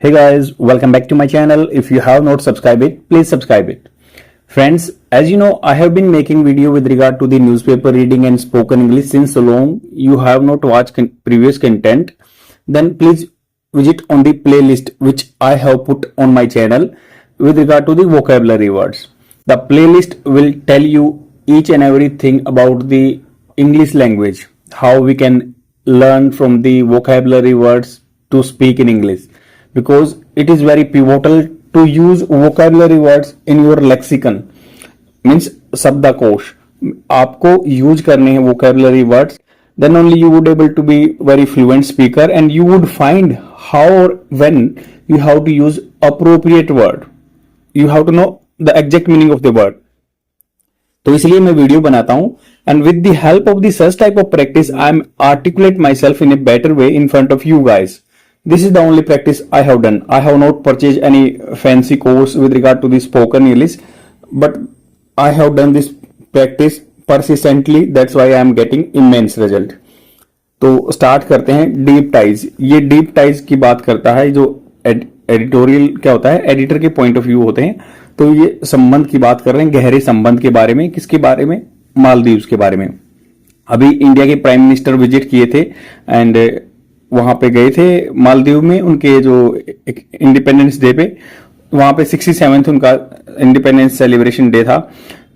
Hey guys, welcome back to my channel. If you have not subscribed it, please subscribe it. Friends, as you know, I have been making video with regard to the newspaper reading and spoken English since so long. You have not watched previous content, then please visit on the playlist which I have put on my channel with regard to the vocabulary words. The playlist will tell you each and everything about the English language, how we can learn from the vocabulary words to speak in English, because it is very pivotal to use vocabulary words in your lexicon, means शब्दकोश आपको use करने हैं vocabulary words, then only you would able to be very fluent speaker and you would find how or when you have to use appropriate word, you have to know the exact meaning of the word. तो इसलिए मैं video बनाता हूं and with the help of the such type of practice I am articulate my self in a better way in front of you guys. This is the only practice I have done. I have not purchased any fancy course with regard to the spoken English, but I have done this practice persistently. That's why I am getting immense result. तो start करते हैं. Deep ties, ये deep ties की बात करता है. जो editorial क्या होता है, एडिटर के पॉइंट ऑफ व्यू होते हैं. तो ये संबंध की बात कर रहे हैं, गहरे संबंध के बारे में. किसके बारे में? मालदीव्स के बारे में. अभी इंडिया के प्राइम मिनिस्टर विजिट किए थे एंड वहां पे गए थे मालदीव में, उनके जो इंडिपेंडेंस डे पे. वहां पे 67th उनका इंडिपेंडेंस सेलिब्रेशन डे था,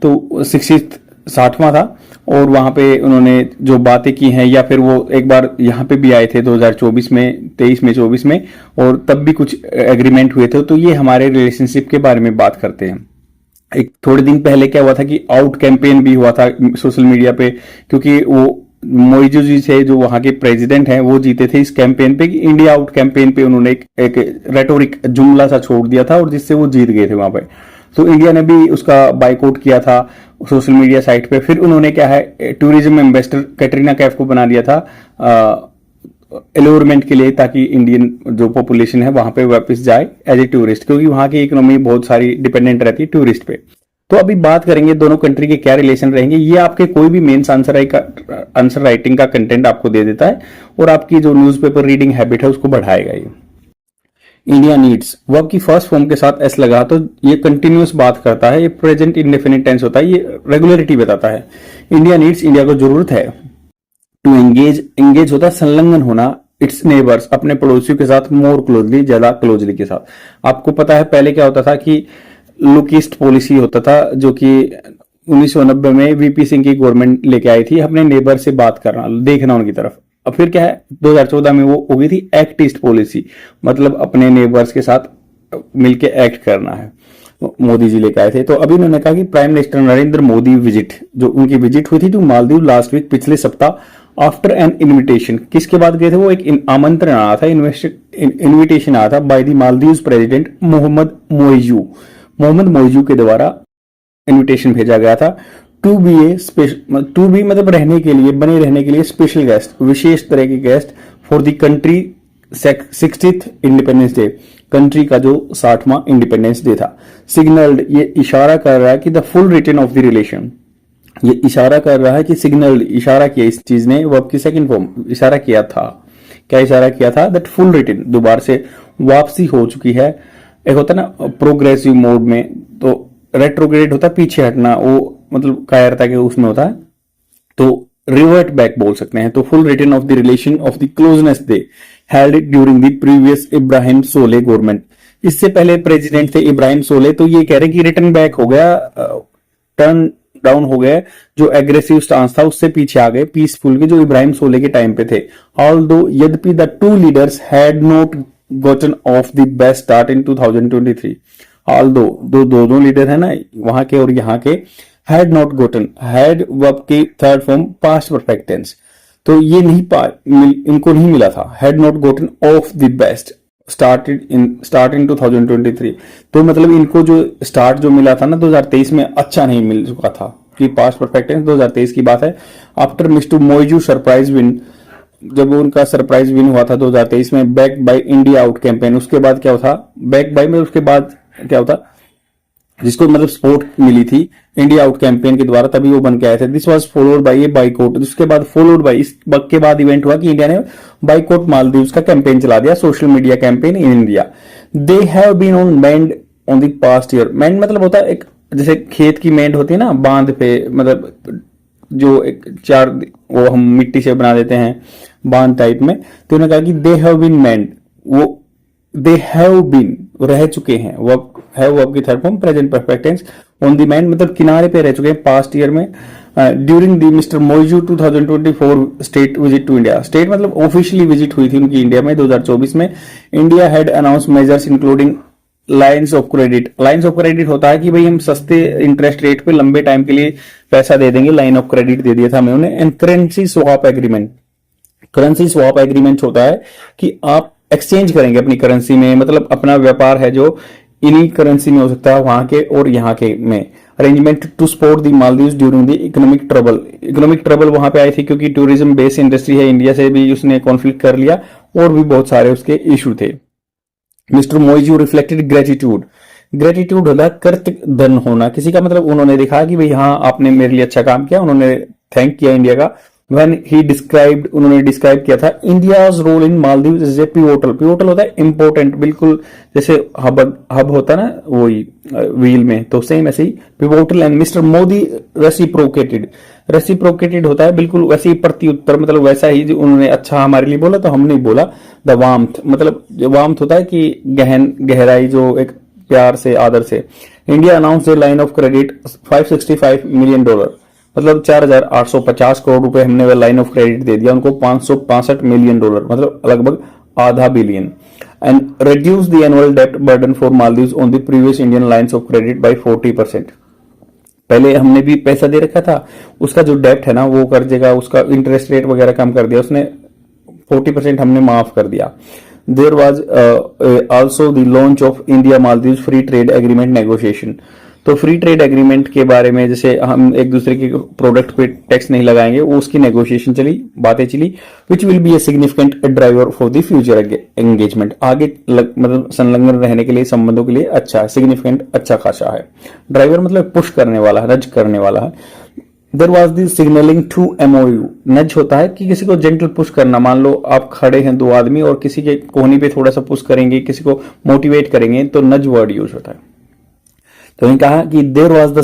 तो 60वां था. और वहां पे उन्होंने जो बातें की हैं, या फिर वो एक बार यहाँ पे भी आए थे 2024 में, 23 में, 24 में, और तब भी कुछ एग्रीमेंट हुए थे. तो ये हमारे रिलेशनशिप के बारे में बात करते हैं. एक थोड़े दिन पहले क्या हुआ था कि आउट कैंपेन भी हुआ था सोशल मीडिया पे, क्योंकि वो मोइजू जी से जो वहां के प्रेसिडेंट हैं वो जीते थे इस कैंपेन पे, कि इंडिया आउट कैंपेन पे उन्होंने एक रेटोरिक जुमला सा छोड़ दिया था और जिससे वो जीत गए थे वहां पे. तो इंडिया ने भी उसका बाइकआउट किया था सोशल मीडिया साइट पे. फिर उन्होंने क्या है, टूरिज्म एम्बेसडर कैटरीना कैफ को बना दिया था एलोरमेंट के लिए, ताकि इंडियन जो पॉपुलेशन है वहां पे वापस जाए एज ए टूरिस्ट, क्योंकि वहां की इकोनॉमी बहुत सारी डिपेंडेंट रहती है टूरिस्ट पे. तो अभी बात करेंगे दोनों कंट्री के क्या रिलेशन रहेंगे. ये आपके कोई भी मेंस आंसर राइटिंग का कंटेंट आपको दे देता है और आपकी जो न्यूज़पेपर रीडिंग हैबिट है उसको बढ़ाएगा ये. इंडिया नीड्स, वर्ब की फर्स्ट फॉर्म के साथ एस लगा तो ये कंटिन्यूअस बात करता है. ये प्रेजेंट इंडेफिनिट टेंस होता है, ये रेगुलरिटी बताता है. इंडिया नीड्स, इंडिया को जरूरत है. टू एंगेज, एंगेज होता है संलग्न होना. इट्स नेबर्स, अपने पड़ोसियों के साथ. मोर क्लोजली, ज्यादा क्लोजली के साथ. आपको पता है पहले क्या होता था कि लुक ईस्ट पॉलिसी होता था, जो कि 1990 में वीपी सिंह की गवर्नमेंट लेके आई थी. अपने नेबर से बात करना, देखना उनकी तरफ. अब फिर क्या है, 2014 में वो हो गई थी एक्ट ईस्ट पॉलिसी, मतलब अपने नेबर्स के साथ मिलके एक्ट करना है. मोदी जी लेके आए थे. तो अभी उन्होंने कहा कि prime minister Narendra Modi visit, जो उनकी विजिट हुई थी टू मालदीव लास्ट वीक, पिछले सप्ताह, आफ्टर एन इन्विटेशन. किसके बाद गए थे वो? एक आमंत्रण आया था, इन्विटेशन आया था by the Maldives president Mohamed Muizzu के द्वारा इनविटेशन भेजा गया था. टू बी मतलब रहने के लिए, बने रहने के लिए, स्पेशल गेस्ट, विशेष तरह के guest, for the country 60th independence day, country का जो 60वां इंडिपेंडेंस डे था. सिग्नल्ड, ये इशारा कर रहा है कि the full return of the relation, ये इशारा कर रहा है कि सिग्नल्ड, इशारा किया इस चीज ने, वर्ब की सेकंड फॉर्म, इशारा किया था. क्या इशारा किया था? दैट फुल रिटर्न, दोबारा से वापसी हो चुकी है. एक होता है ना प्रोग्रेसिव मोड में, तो रेट्रोग्रेड होता है पीछे हटना, वो मतलब कायरता के उसमें होता है, तो रिवर्ट बैक बोल सकते हैं. तो full return of the relation of the closeness day held during the previous Ibrahim Sole government. इससे पहले प्रेसिडेंट थे इब्राहिम सोले, तो ये कह रहे हैं कि रिटर्न बैक हो गया, टर्न डाउन हो गए, जो एग्रेसिव स्टांस था उससे पीछे आ गए, पीसफुल के जो इब्राहिम सोले के टाइम पे थे. ऑल्दो, यद्यपि the two leaders had not gotten off the best start in 2023. Although दोनों लीडर है ना वहां के और यहाँ के, had not gotten, had verb की third form past perfect tense, तो ये नहीं इनको नहीं मिला था. had not gotten off the best start in 2023. तो मतलब इनको जो स्टार्ट जो मिला था ना 2023 में, अच्छा नहीं मिल चुका था, कि पास्ट परफेक्ट टेंस 2023 की बात है. After mister Muizzu surprise win, जब उनका सरप्राइज विन हुआ था 2023 में, back by India out campaign, उसके बाद क्या होता? बैक बाय में उसके बाद क्या होता? जिसको मतलब सपोर्ट मिली थी इंडिया आउट कैंपेन के द्वारा, तभी वो बन के आए थे। This was followed by A boycott. उसके बाद फॉलोड बाय, इस वक्त के बाद इवेंट हुआ कि इंडिया ने बाइकआउट मालदीव्स का कैंपेन चला दिया, social media campaign in India. They have been on mend on the past year. Mend मतलब होता है एक, जैसे खेत की मेंड होती है ना बांध पे, मतलब जो एक चार वो हम मिट्टी से बना देते हैं बांध टाइप में। तो उन्होंने कहा कि दे हैव बीन मेंड, वो दे हैव बीन रह चुके हैं, वर्ब है वर्ब की third form present perfect tense, on the mend मतलब किनारे पे रह चुके हैं पास्ट ईयर में, during the mister Muizzu 2024 state visit to India. State मतलब ऑफिशियली विजिट हुई थी उनकी इंडिया में 2024 में। India had announce measures including lines of credit. Lines of credit होता है कि भाई हम सस्ते इंटरेस्ट रेट पे लंबे टाइम के लिए पैसा दे देंगे, लाइन ऑफ क्रेडिट दे दिया था हमें उन्हें। And currency swap agreement. Currency swap agreement होता है कि आप एक्सचेंज करेंगे अपनी करेंसी में, मतलब अपना व्यापार है जो इन्हीं करेंसी में हो सकता है वहां के और यहाँ के में। Arrangement to support the Maldives during the economic trouble. Economic trouble वहां पे आई थी क्योंकि टूरिज्म बेस्ड इंडस्ट्री है, इंडिया से भी उसने कॉन्फ्लिक्ट कर लिया और भी बहुत सारे उसके इशू थे। Mister Muizzu reflected gratitude. Gratitude होता है कृतज्ञ होना किसी का, मतलब उन्होंने देखा कि भाई हाँ आपने मेरे लिए अच्छा काम किया, उन्होंने थैंक किया इंडिया का। When he described, उन्होंने डिस्क्राइब किया था India's role in Maldives is a pivotal. Pivotal होता है इंपोर्टेंट, बिल्कुल जैसे हब होता है ना वही व्हील में, तो सेम ऐसे ही pivotal. And mister Modi reciprocated. Reciprocated होता है बिल्कुल वैसे ही प्रति उत्तर, मतलब वैसा ही जो उन्होंने अच्छा हमारे लिए बोला तो हमने बोला। द वार्मथ मतलब वार्मथ होता है कि गहराई, जो एक प्यार से आदर से। India announce A line of credit $565 million, मतलब 4,850 करोड़ रुपए हमने वह लाइन ऑफ क्रेडिट दे दिया उनको। $565 मिलियन मतलब लगभग आधा billion. And reduce the annual डेब्ट burden for Maldives on the previous Indian lines of credit by 40%। पहले हमने भी पैसा दे रखा था, उसका जो डेब्ट है ना वो कर्जे का, उसका इंटरेस्ट रेट वगैरह कम कर दिया उसने, 40% हमने माफ कर दिया। There was also the launch of India Maldives free trade agreement negotiation. तो फ्री ट्रेड एग्रीमेंट के बारे में, जैसे हम एक दूसरे के प्रोडक्ट पे टैक्स नहीं लगाएंगे, वो उसकी नेगोशिएशन चली, बातें चली। Which will be a significant driver for the future engagement. आगे मतलब संलग्न रहने के लिए, संबंधों के लिए अच्छा है। सिग्निफिकेंट अच्छा खासा है, ड्राइवर मतलब पुश करने वाला है, नज करने वाला है। There was the signalling to MOU. Nudge होता है कि किसी को जेंटल पुश करना। मान लो आप खड़े हैं दो आदमी और किसी के कोहनी पे थोड़ा सा पुश करेंगे, किसी को मोटिवेट करेंगे, तो नज वर्ड यूज होता है। तो उन्होंने कहा कि there was the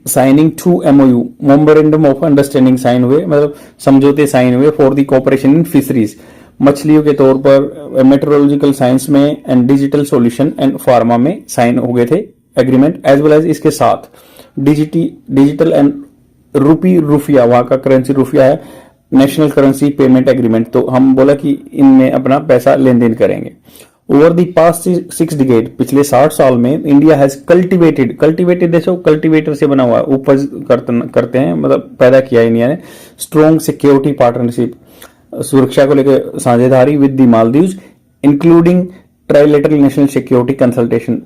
signing to MOU, memorandum of understanding sign हुए, मतलब समझौते साइन हुए for the cooperation in fisheries, मछलियों के तौर पर, मेट्रोलॉजिकल साइंस में, and digital solution and pharma में साइन हो गए थे एग्रीमेंट। एज वेल एज इसके साथ डिजिटल एंड रुपया, वहां का करेंसी रुपया है, नेशनल करेंसी पेमेंट एग्रीमेंट। तो हम बोला कि इनमें अपना पैसा लेन देन करेंगे। ओवर द पास्ट 6 डिकेड, पिछले 60 साल में इंडिया हैज कल्टिवेटेड देखो कल्टिवेटर से बना हुआ उपज करते हैं, मतलब पैदा किया इंडिया ने। स्ट्रॉन्ग सिक्योरिटी पार्टनरशिप, सुरक्षा को लेकर साझेदारी with the Maldives, including trilateral national security consultation.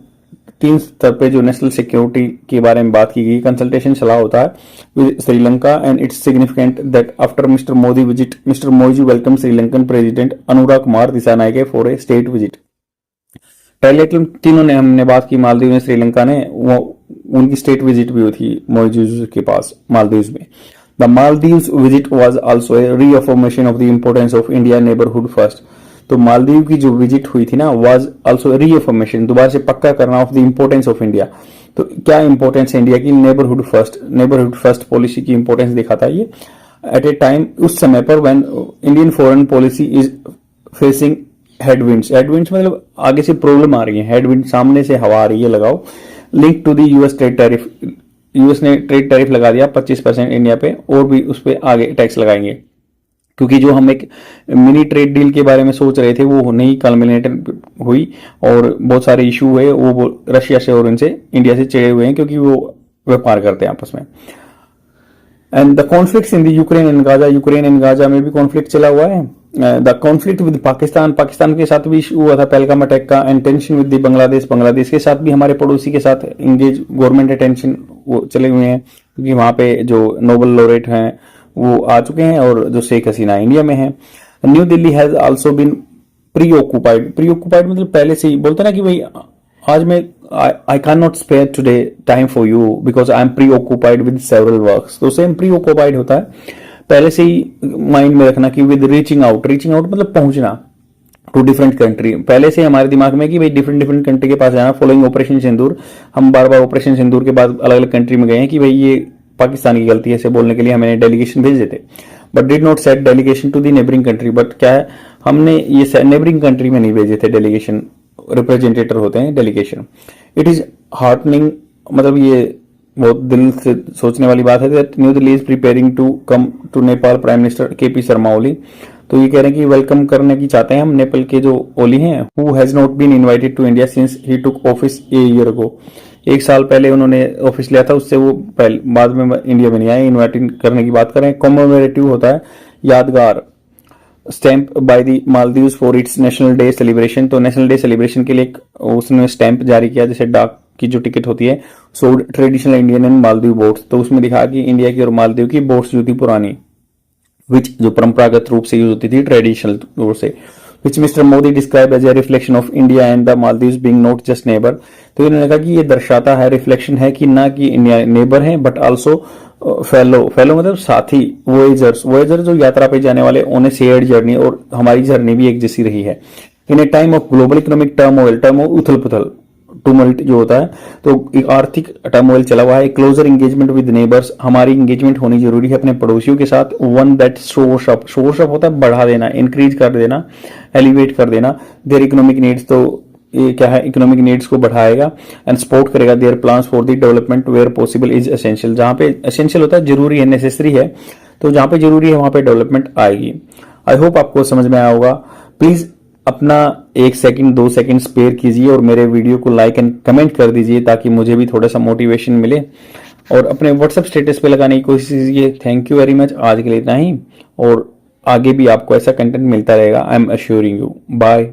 3 स्तर पे जो नेशनल सिक्योरिटी के बारे में बात की गई, कंसल्टेशन चला होता है with Sri Lanka. And it's significant that after mister Modi visit, mister Modi welcome Sri Lankan president Anurag Kumar Dissanayake for a state visit. Trilateral तीनों ने हमने बात की, मालदीव में, श्रीलंका ने, वो उनकी स्टेट विजिट भी हुई थी मोइजू के पास मालदीव्स में। The Maldives visit was also a reaffirmation of the importance of India neighbourhood first. तो मालदीव की जो विजिट हुई थी ना, वाज आल्सो रीअफर्मेशन, दोबारा से पक्का करना of the importance of India. तो क्या इंपोर्टेंस है इंडिया की? नेबरहुड फर्स्ट पॉलिसी की इंपोर्टेंस दिखाता है ये। एट ए टाइम, उस समय पर, when Indian foreign policy is facing headwinds मतलब आगे से प्रॉब्लम आ रही है, हेडविंड सामने से हवा आ रही है, लगाओ। Link to the US trade tariff, US ने ट्रेड टैरिफ लगा दिया 25% इंडिया पे, और भी उस पर आगे टैक्स लगाएंगे, क्योंकि जो हम एक मिनी ट्रेड डील के बारे में सोच रहे थे वो नहीं कल्मिनेट हुई, और बहुत सारे इशू हुए, वो रशिया से और इनसे, इंडिया से चिड़े हुए हैं, क्योंकि वो व्यापार करते हैं आपस में। And the conflicts in the Ukraine and Gaza में भी कॉन्फ्लिक्ट चला हुआ है। द कॉन्फ्लिक्ट विद पाकिस्तान के साथ भी इशू हुआ था पहलगाम अटैक का। And tension with the Bangladesh के साथ भी, हमारे पड़ोसी के साथ इंगेज गवर्नमेंट अटेंशन वो चले हुए हैं, क्योंकि वहां पे जो नोबेल लॉरेट हैं वो आ चुके हैं, और जो शेख हसीना इंडिया में है। New Delhi has also been preoccupied मतलब पहले से ही बोलते ना कि भाई आज मैं I cannot spare today time for you because I am preoccupied with several works. तो सेम preoccupied होता है पहले से ही माइंड में रखना कि विद रीचिंग आउट मतलब पहुंचना टू डिफरेंट कंट्री, पहले से हमारे दिमाग में कि भाई डिफरेंट कंट्री के पास जाना। फॉलोइंग ऑपरेशन सिंदूर, हम बार बार ऑपरेशन सिंदूर के बाद अलग अलग कंट्री में गए हैं कि भाई ये पाकिस्तान की गलती है ऐसे बोलने के लिए हमें डेलीगेशन भेजे थे, but did not set delegation to the neighbouring country. But क्या है, हमने ये नेबरिंग कंट्री में नहीं भेजे थे डेलीगेशन, रिप्रेजेंटेटर होते हैं डेलीगेशन। इट इज हार्टनिंग, मतलब ये बहुत दिल से सोचने वाली बात है that new Delhi is preparing to come to Nepal prime minister KP Sharma Oli. तो ये कह रहे हैं कि वेलकम करने की चाहते हैं हम नेपाल के जो ओली हैं, who has not been invited to India since he took office a year ago. एक साल पहले उन्होंने ऑफिस लिया था, उससे वो पहले बाद में इंडिया में नहीं आए। इन्वाइट करने की बात करें, कॉमेमोरेटिव होता है यादगार stamp by the Maldives for its national day celebration. तो नेशनल डे सेलिब्रेशन के लिए उसने स्टैंप जारी किया, जैसे डाक की जो टिकट होती है, sold traditional Indian and Maldives boats. तो उसमें दिखा कि इंडिया की और मालदीव की बोट्स जो थी पुरानी, विच जो परंपरागत रूप से यूज होती थी ट्रेडिशनल रूप से, which mister Modi describe as a reflection of India and the Maldives being not just neighbour. तो इन्होंने कहा कि ये दर्शाता है, रिफ्लेक्शन है कि ना कि इंडिया नेबर है बट आल्सो फेलो मतलब साथी, वोएजर जो यात्रा पे जाने वाले, उन्हें शेयर्ड जर्नी, और हमारी जर्नी भी एक जैसी रही है। In a time of global economic turmoil उथल पुथल टूमल्ट जो होता है, तो एक आर्थिक टर्मोइल चला हुआ है। क्लोजर एंगेजमेंट विद नेबर्स, हमारी एंगेजमेंट होनी जरूरी है अपने पड़ोसियों के साथ। वन दैट शोर्स अप होता है बढ़ा देना, इंक्रीज कर देना, एलिवेट कर देना देयर इकोनॉमिक नीड्स। तो ये क्या है, इकोनॉमिक नीड्स को बढ़ाएगा एंड सपोर्ट करेगा their plans for the development where possible is essential. जहां पे एसेंशियल होता है जरूरी है, नेसेसरी है, तो जहां पे जरूरी है वहां पे डेवलपमेंट आएगी। आई होप आपको समझ में आया होगा। प्लीज अपना 1 सेकंड 2 सेकंड स्पेयर कीजिए और मेरे वीडियो को लाइक एंड कमेंट कर दीजिए ताकि मुझे भी थोड़ा सा मोटिवेशन मिले, और अपने व्हाट्सएप स्टेटस पे लगाने की कोशिश कीजिए। थैंक यू वेरी मच, आज के लिए इतना ही, और आगे भी आपको ऐसा कंटेंट मिलता रहेगा, I am assuring you. Bye.